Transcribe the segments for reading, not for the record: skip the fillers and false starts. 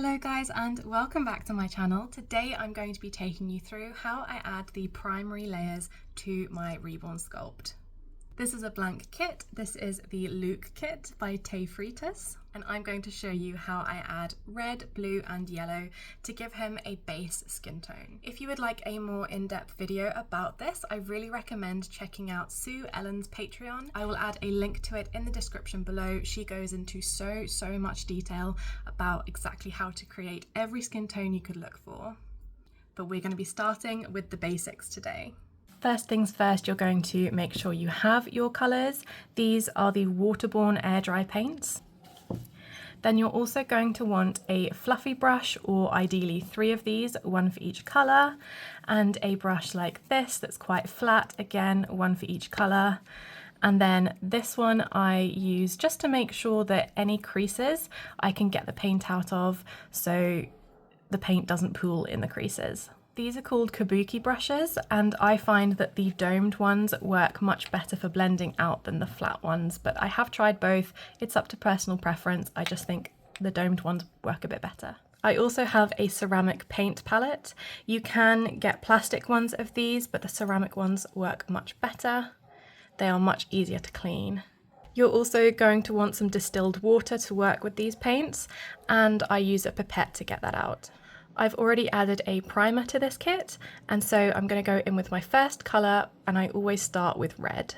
Hello guys and welcome back to my channel. Today I'm going to be taking you through how I add the primary layers to my Reborn sculpt. This is a blank kit. This is the Luke kit by Tay Fritas, and I'm going to show you how I add red, blue and yellow to give him a base skin tone. If you would like a more in-depth video about this, I really recommend checking out Sue Ellen's Patreon. I will add a link to it in the description below. She goes into so much detail about exactly how to create every skin tone you could look for. But we're going to be starting with the basics today. First things first, you're going to make sure you have your colours. These are the waterborne air dry paints. Then you're also going to want a fluffy brush, or ideally 3 of these, one for each colour, and a brush like this that's quite flat, again, one for each colour. And then this one I use just to make sure that any creases I can get the paint out of so the paint doesn't pool in the creases. These are called kabuki brushes, and I find that the domed ones work much better for blending out than the flat ones, but I have tried both. It's up to personal preference. I just think the domed ones work a bit better. I also have a ceramic paint palette. You can get plastic ones of these, but the ceramic ones work much better. They are much easier to clean. You're also going to want some distilled water to work with these paints, and I use a pipette to get that out. I've already added a primer to this kit, and so I'm going to go in with my first colour, and I always start with red.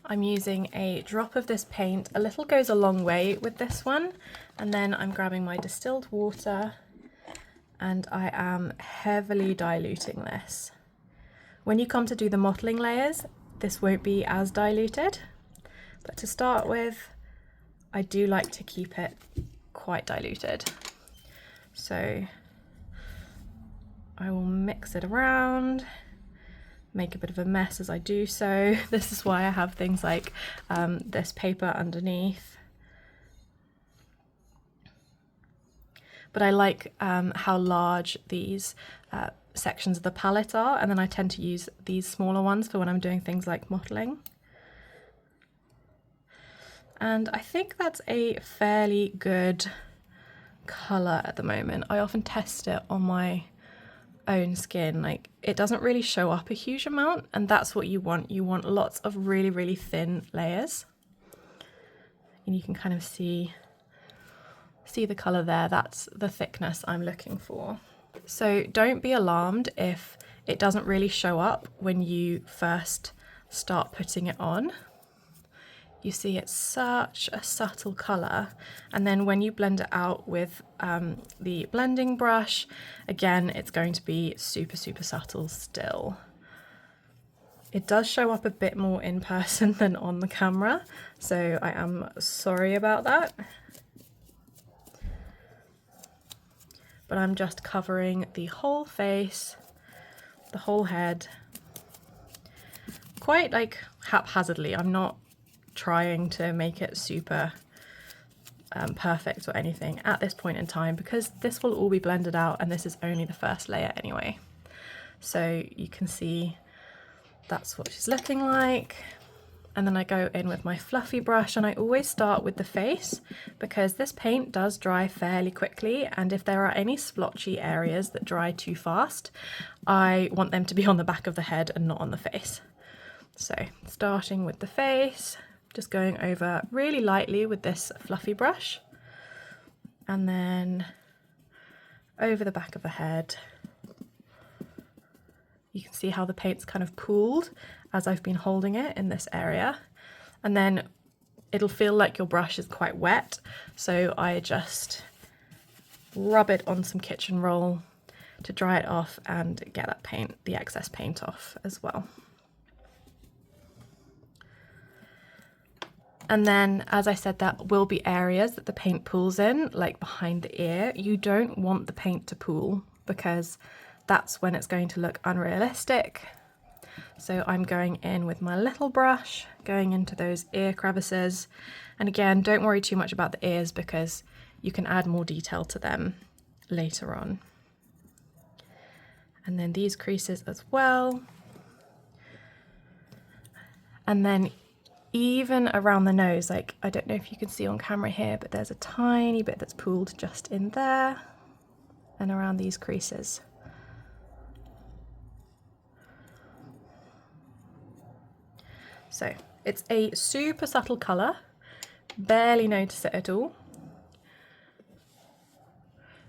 I'm using a drop of this paint. A little goes a long way with this one, and then I'm grabbing my distilled water and I am heavily diluting this. When you come to do the mottling layers, this won't be as diluted, but to start with, I do like to keep it quite diluted. So I will mix it around, make a bit of a mess as I do so. This is why I have things like this paper underneath. But I like how large these sections of the palette are, and then I tend to use these smaller ones for when I'm doing things like mottling. And I think that's a fairly good colour at the moment. I often test it on my own skin. Like, it doesn't really show up a huge amount, and that's what you want. You want lots of really thin layers. And you can kind of see the colour there. That's the thickness I'm looking for. So don't be alarmed if it doesn't really show up when you first start putting it on. You see it's such a subtle colour, and then when you blend it out with the blending brush, again it's going to be super subtle still. It does show up a bit more in person than on the camera, so I am sorry about that. But I'm just covering the whole face, the whole head, quite like haphazardly. I'm not trying to make it super perfect or anything at this point in time, because this will all be blended out and this is only the first layer anyway. So you can see that's what she's looking like. And then I go in with my fluffy brush, and I always start with the face because this paint does dry fairly quickly, and if there are any splotchy areas that dry too fast, I want them to be on the back of the head and not on the face. So starting with the face, just going over really lightly with this fluffy brush, and then over the back of the head. You can see how the paint's kind of pooled as I've been holding it in this area, and then it'll feel like your brush is quite wet, so I just rub it on some kitchen roll to dry it off and get that paint, the excess paint off as well. And then, as I said, there will be areas that the paint pools in, like behind the ear. You don't want the paint to pool because that's when it's going to look unrealistic. So I'm going in with my little brush, going into those ear crevices. And again, don't worry too much about the ears because you can add more detail to them later on. And then these creases as well. And then even around the nose, like I don't know if you can see on camera here, but there's a tiny bit that's pooled just in there and around these creases. So it's a super subtle colour, barely notice it at all.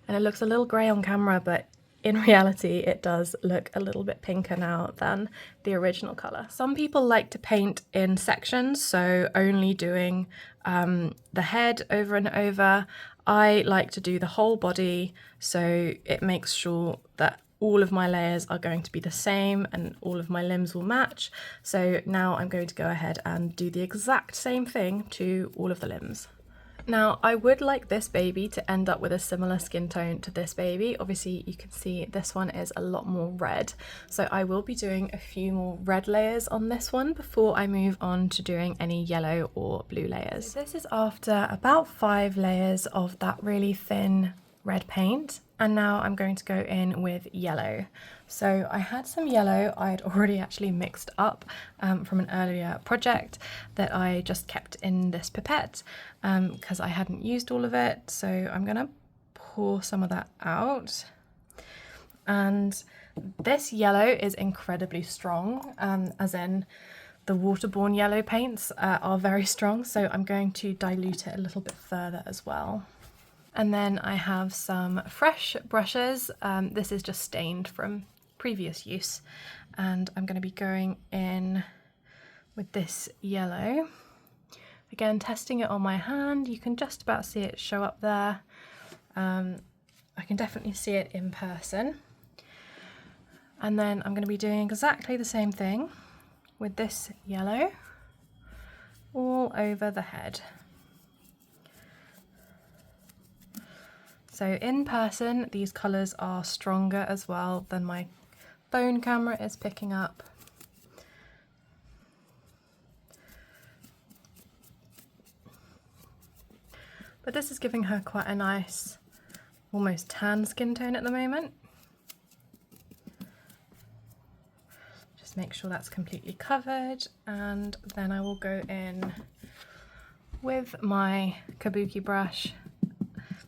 And it looks a little grey on camera, but in reality it does look a little bit pinker now than the original colour. Some people like to paint in sections, so only doing the head over and over. I like to do the whole body, so it makes sure that all of my layers are going to be the same and all of my limbs will match. So now I'm going to go ahead and do the exact same thing to all of the limbs. Now, I would like this baby to end up with a similar skin tone to this baby. Obviously, you can see this one is a lot more red. So I will be doing a few more red layers on this one before I move on to doing any yellow or blue layers. So this is after about 5 layers of that really thin red paint. And now I'm going to go in with yellow. So I had some yellow I'd already actually mixed up from an earlier project that I just kept in this pipette because I hadn't used all of it. So I'm going to pour some of that out. And this yellow is incredibly strong, as in the waterborne yellow paints are very strong. So I'm going to dilute it a little bit further as well. And then I have some fresh brushes. This is just stained from previous use. And I'm going to be going in with this yellow. Again, testing it on my hand. You can just about see it show up there. I can definitely see it in person. And then I'm going to be doing exactly the same thing with this yellow all over the head. So in person, these colours are stronger as well than my phone camera is picking up. But this is giving her quite a nice, almost tan skin tone at the moment. Just make sure that's completely covered, and then I will go in with my kabuki brush.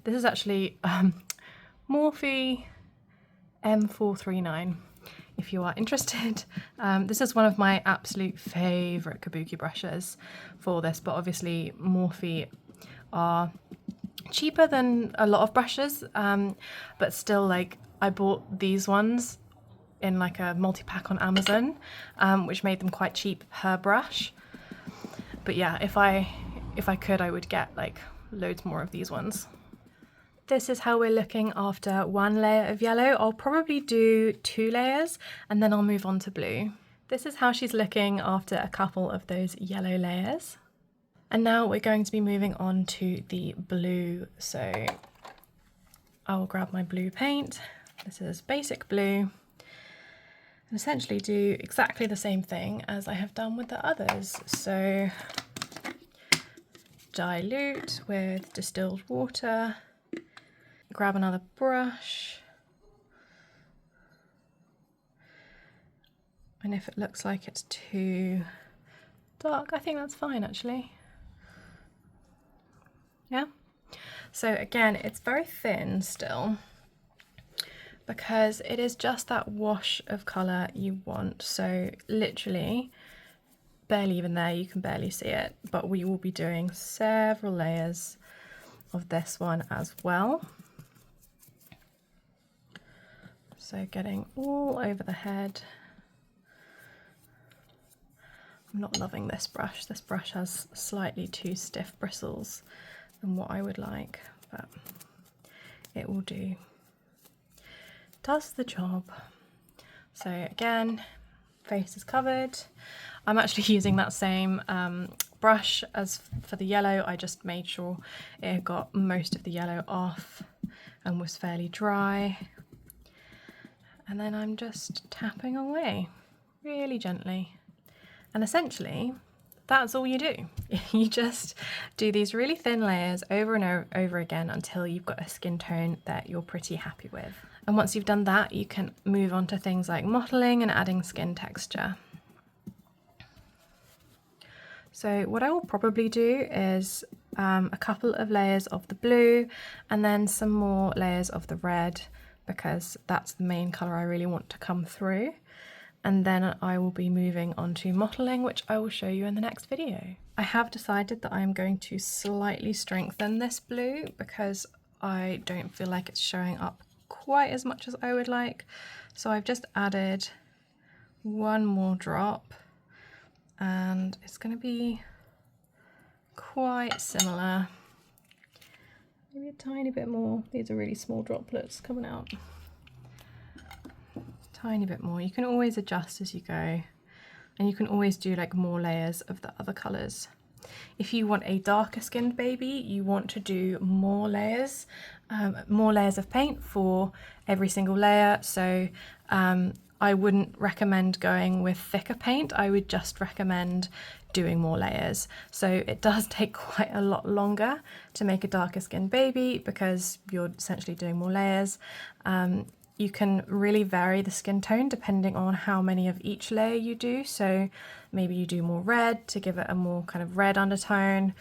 This is actually Morphe M439, if you are interested. This is one of my absolute favourite kabuki brushes for this, but obviously Morphe are cheaper than a lot of brushes, but still, like, I bought these ones in like a multi-pack on Amazon, which made them quite cheap per brush. But yeah, if I could, I would get like loads more of these ones. This is how we're looking after 1 layer of yellow. I'll probably do 2 layers and then I'll move on to blue. This is how she's looking after a couple of those yellow layers. And now we're going to be moving on to the blue. So I will grab my blue paint. This is basic blue. And essentially do exactly the same thing as I have done with the others. So dilute with distilled water. Grab another brush, and if it looks like it's too dark, I think that's fine actually. Yeah, so again, it's very thin still because it is just that wash of colour you want, so literally barely even there, you can barely see it, but we will be doing several layers of this one as well. So getting all over the head. I'm not loving this brush. This brush has slightly too stiff bristles than what I would like, but it will do. Does the job. So again, face is covered. I'm actually using that same brush as for the yellow. I just made sure it got most of the yellow off and was fairly dry. And then I'm just tapping away really gently. And essentially, that's all you do. You just do these really thin layers over and over again until you've got a skin tone that you're pretty happy with. And once you've done that, you can move on to things like mottling and adding skin texture. So what I will probably do is a couple of layers of the blue and then some more layers of the red, because that's the main colour I really want to come through. And then I will be moving on to mottling, which I will show you in the next video. I have decided that I'm going to slightly strengthen this blue because I don't feel like it's showing up quite as much as I would like. So I've just added one more drop, and it's going to be quite similar, maybe a tiny bit more. These are really small droplets coming out. Tiny bit more. You can always adjust as you go, and you can always do like more layers of the other colours. If you want a darker skinned baby, you want to do more layers of paint for every single layer. So I wouldn't recommend going with thicker paint. I would just recommend doing more layers. So it does take quite a lot longer to make a darker skinned baby because you're essentially doing more layers. You can really vary the skin tone depending on how many of each layer you do. So maybe you do more red to give it a more kind of red undertone,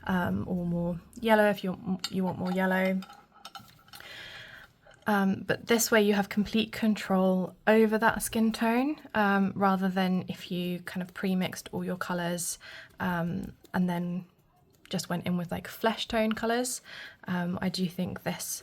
or more yellow if you want more yellow. But this way you have complete control over that skin tone, rather than if you kind of pre-mixed all your colours and then just went in with like flesh tone colours. I do think this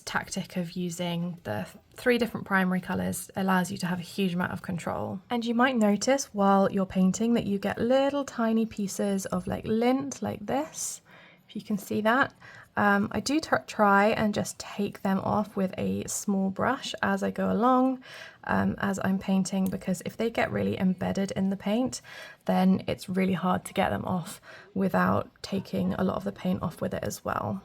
tactic of using the 3 different primary colours allows you to have a huge amount of control. And you might notice while you're painting that you get little tiny pieces of like lint like this, if you can see that. I do try and just take them off with a small brush as I go along, as I'm painting, because if they get really embedded in the paint, then it's really hard to get them off without taking a lot of the paint off with it as well.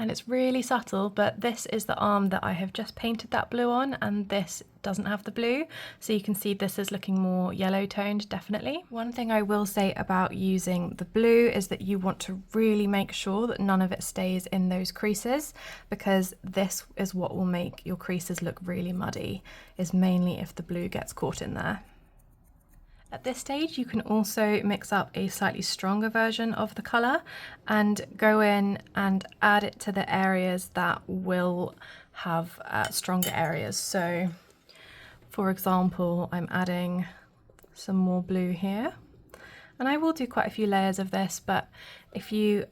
And it's really subtle, but this is the arm that I have just painted that blue on, and this doesn't have the blue. So you can see this is looking more yellow toned, definitely. One thing I will say about using the blue is that you want to really make sure that none of it stays in those creases, because this is what will make your creases look really muddy, is mainly if the blue gets caught in there. At this stage, you can also mix up a slightly stronger version of the colour and go in and add it to the areas that will have stronger areas. So, for example, I'm adding some more blue here. And I will do quite a few layers of this, but if you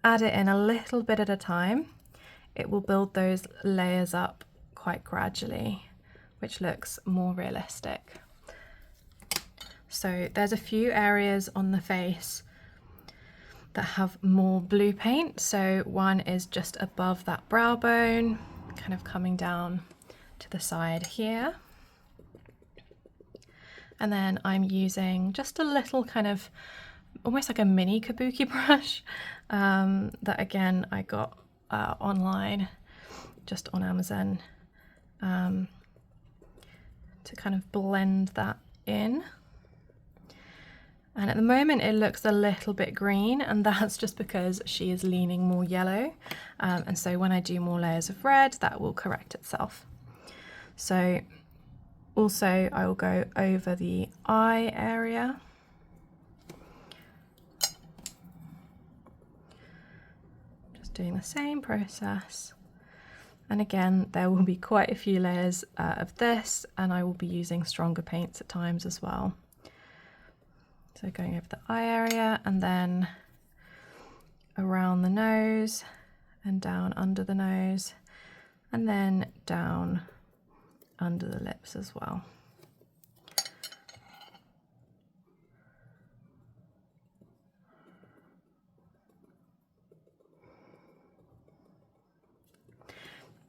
add it in a little bit at a time, it will build those layers up quite gradually, which looks more realistic. So there's a few areas on the face that have more blue paint. So one is just above that brow bone, kind of coming down to the side here. And then I'm using just a little kind of, almost like a mini kabuki brush, that again I got online, just on Amazon, to kind of blend that in. And at the moment it looks a little bit green, and that's just because she is leaning more yellow. And so when I do more layers of red, that will correct itself. So also I will go over the eye area. Just doing the same process. And again, there will be quite a few layers of this, and I will be using stronger paints at times as well. So going over the eye area and then around the nose and down under the nose, and then down under the lips as well.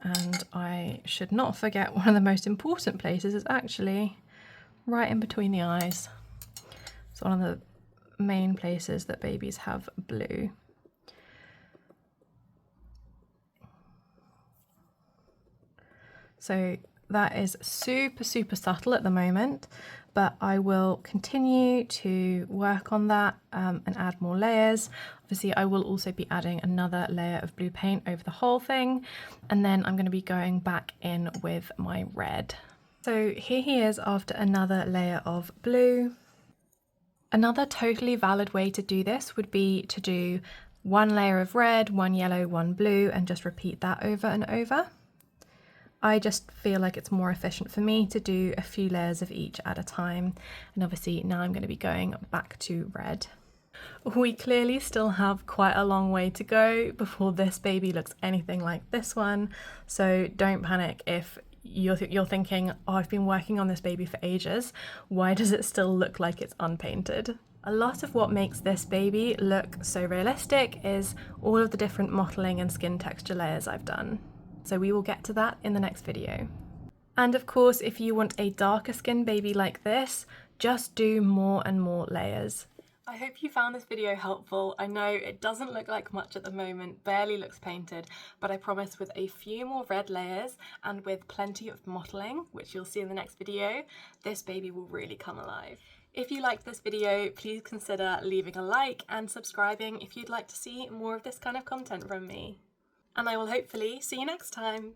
And I should not forget, one of the most important places is actually right in between the eyes. It's one of the main places that babies have blue. So that is super, super subtle at the moment, but I will continue to work on that and add more layers. Obviously, I will also be adding another layer of blue paint over the whole thing, and then I'm going to be going back in with my red. So here he is after another layer of blue. Another totally valid way to do this would be to do one layer of red, one yellow, one blue, and just repeat that over and over. I just feel like it's more efficient for me to do a few layers of each at a time. And obviously now I'm going to be going back to red. We clearly still have quite a long way to go before this baby looks anything like this one. So don't panic if you're thinking, oh, I've been working on this baby for ages. Why does it still look like it's unpainted? A lot of what makes this baby look so realistic is all of the different mottling and skin texture layers I've done. So we will get to that in the next video. And of course, if you want a darker skin baby like this, just do more and more layers. I hope you found this video helpful. I know it doesn't look like much at the moment, barely looks painted, but I promise with a few more red layers and with plenty of mottling, which you'll see in the next video, this baby will really come alive. If you liked this video, please consider leaving a like and subscribing if you'd like to see more of this kind of content from me. And I will hopefully see you next time.